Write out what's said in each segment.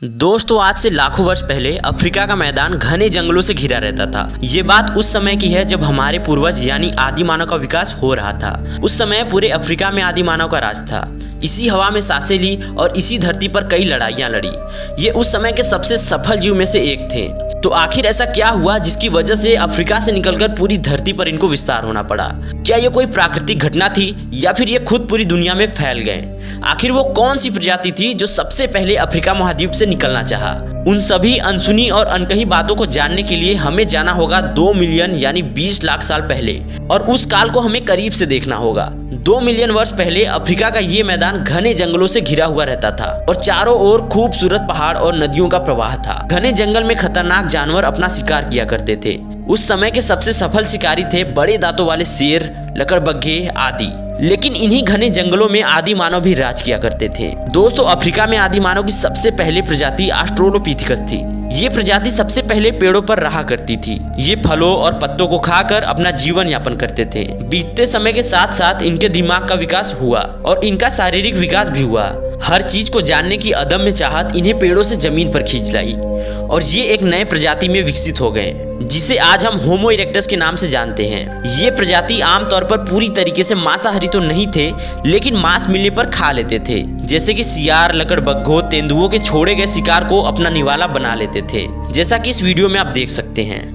दोस्तों आज से लाखों वर्ष पहले अफ्रीका का मैदान घने जंगलों से घिरा रहता था। ये बात उस समय की है जब हमारे पूर्वज यानी आदि मानव का विकास हो रहा था। उस समय पूरे अफ्रीका में आदि मानव का राज था। इसी हवा में सांसें ली और इसी धरती पर कई लड़ाइयाँ लड़ी। ये उस समय के सबसे सफल जीव में से एक थे। तो आखिर ऐसा क्या हुआ जिसकी वजह से अफ्रीका से निकलकर पूरी धरती पर इनको विस्तार होना पड़ा? क्या ये कोई प्राकृतिक घटना थी या फिर ये खुद पूरी दुनिया में फैल गए? आखिर वो कौन सी प्रजाति थी जो सबसे पहले अफ्रीका महाद्वीप से निकलना चाहा? उन सभी अनसुनी और अनकही बातों को जानने के लिए हमें जाना होगा 2 मिलियन यानी 20 लाख साल पहले, और उस काल को हमें करीब से देखना होगा। 2 मिलियन वर्ष पहले अफ्रीका का ये मैदान घने जंगलों से घिरा हुआ रहता था और चारों ओर खूबसूरत पहाड़ और नदियों का प्रवाह था। घने जंगल में खतरनाक जानवर अपना शिकार किया करते थे। उस समय के सबसे सफल शिकारी थे बड़े दांतों वाले शेर, लकड़बग्घे आदि। लेकिन इन्हीं घने जंगलों में आदि मानव भी राज किया करते थे। दोस्तों अफ्रीका में आदि मानव की सबसे पहली प्रजाति ऑस्ट्रेलोपिथेकस थी। ये प्रजाति सबसे पहले पेड़ों पर रहा करती थी। ये फलों और पत्तों को खाकर अपना जीवन यापन करते थे। बीतते समय के साथ साथ इनके दिमाग का विकास हुआ और इनका शारीरिक विकास भी हुआ। हर चीज को जानने की अदम्य चाहत इन्हें पेड़ों से जमीन पर खींच लाई और ये एक नए प्रजाति में विकसित हो गए जिसे आज हम होमो इरेक्टस के नाम से जानते हैं। ये प्रजाति आमतौर पर पूरी तरीके से मांसाहारी तो नहीं थे, लेकिन मांस मिलने पर खा लेते थे, जैसे कि सियार, लकड़बग्घों, तेंदुओं के छोड़े गए शिकार को अपना निवाला बना लेते थे, जैसा कि इस वीडियो में आप देख सकते हैं।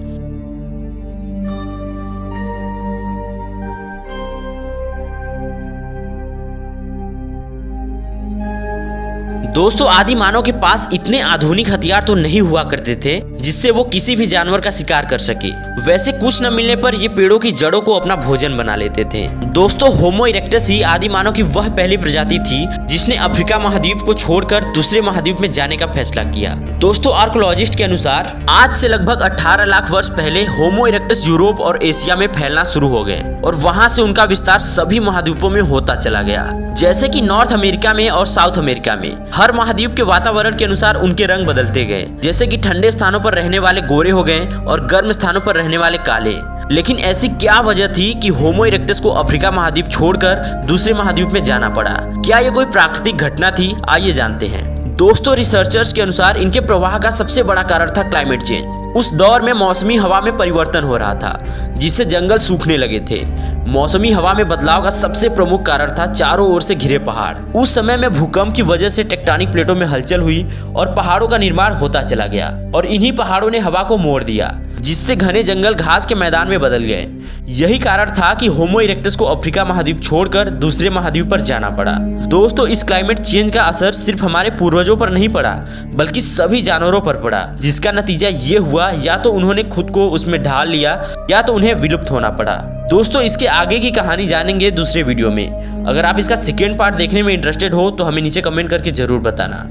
दोस्तों आदि मानव के पास इतने आधुनिक हथियार तो नहीं हुआ करते थे जिससे वो किसी भी जानवर का शिकार कर सके। वैसे कुछ न मिलने पर ये पेड़ों की जड़ों को अपना भोजन बना लेते थे। दोस्तों होमो इरेक्टस ही आदि मानव की वह पहली प्रजाति थी जिसने अफ्रीका महाद्वीप को छोड़कर दूसरे महाद्वीप में जाने का फैसला किया। दोस्तों आर्कोलॉजिस्ट के अनुसार आज से लगभग 18 लाख वर्ष पहले होमो इरेक्टस यूरोप और एशिया में फैलना शुरू हो गए और वहां से उनका विस्तार सभी महाद्वीपों में होता चला गया, जैसे कि नॉर्थ अमेरिका में और साउथ अमेरिका में। हर महाद्वीप के वातावरण के अनुसार उनके रंग बदलते गए, जैसे कि ठंडे स्थानों पर रहने वाले गोरे हो गए और गर्म स्थानों पर रहने वाले काले। लेकिन ऐसी क्या वजह थी कि होमो इरेक्टस को अफ्रीका महाद्वीप छोड़कर दूसरे महाद्वीप में जाना पड़ा? क्या ये कोई प्राकृतिक घटना थी? आइए जानते हैं। दोस्तों रिसर्चर्स के अनुसार इनके प्रवाह का सबसे बड़ा कारण था क्लाइमेट चेंज। उस दौर में मौसमी हवा में परिवर्तन हो रहा था जिससे जंगल सूखने लगे थे। मौसमी हवा में बदलाव का सबसे प्रमुख कारण था चारों ओर से घिरे पहाड़। उस समय में भूकंप की वजह से टेक्टोनिक प्लेटों में हलचल हुई और पहाड़ों का निर्माण होता चला गया और इन्हीं पहाड़ों ने हवा को मोड़ दिया, जिससे घने जंगल घास के मैदान में बदल गए। यही कारण था कि होमो इरेक्टस को अफ्रीका महाद्वीप छोड़कर दूसरे महाद्वीप पर जाना पड़ा। दोस्तों इस क्लाइमेट चेंज का असर सिर्फ हमारे पूर्वजों पर नहीं पड़ा बल्कि सभी जानवरों पर पड़ा, जिसका नतीजा ये हुआ या तो उन्होंने खुद को उसमें ढाल लिया या तो उन्हें विलुप्त होना पड़ा। दोस्तों इसके आगे की कहानी जानेंगे दूसरे वीडियो में। अगर आप इसका सेकेंड पार्ट देखने में इंटरेस्टेड हो तो हमें नीचे कमेंट करके जरूर बताना।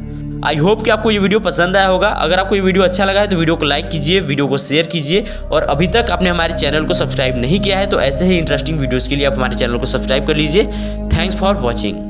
आई होप कि आपको ये वीडियो पसंद आया होगा। अगर आपको ये वीडियो अच्छा लगा है तो वीडियो को लाइक कीजिए, वीडियो को शेयर कीजिए और अभी तक आपने हमारे चैनल को सब्सक्राइब नहीं किया है तो ऐसे ही इंटरेस्टिंग वीडियोस के लिए आप हमारे चैनल को सब्सक्राइब कर लीजिए। Thanks for watching.